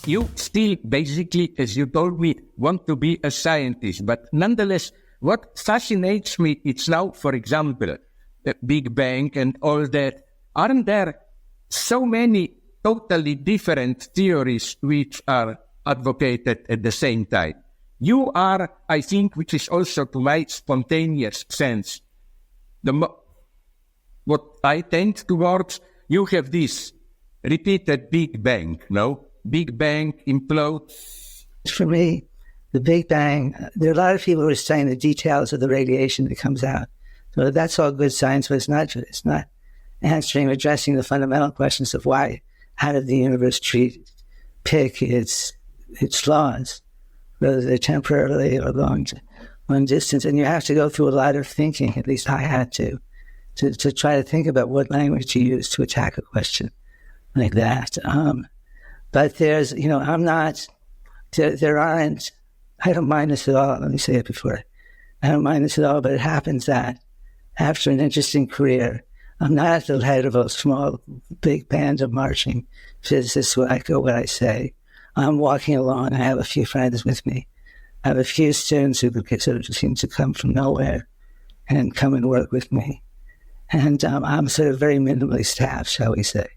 you still basically, as you told me, want to be a scientist. But nonetheless, what fascinates me is now, for example, the Big Bang and all that. Aren't there so many totally different theories which are advocated at the same time? You are, I think, which is also to my spontaneous sense, what I tend towards, you have this repeated Big Bang, no? Big Bang implodes. For me, the Big Bang, there are a lot of people who are studying the details of the radiation that comes out. So that's all good science, but it's not addressing the fundamental questions of how did the universe pick its laws, whether they're temporarily or long distance. And you have to go through a lot of thinking, at least I had to try to think about what language to use to attack a question like that. But there's, I don't mind this at all. Let me say it before. I don't mind this at all, but it happens that after an interesting career, I'm not at the head of a small, big band of marching physicists who echo what I say. I'm walking along. I have a few friends with me. I have a few students who sort of seem to come from nowhere and come and work with me. And I'm sort of very minimally staffed, shall we say.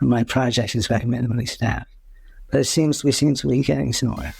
My project is very minimally staffed. But we seem to be getting somewhere.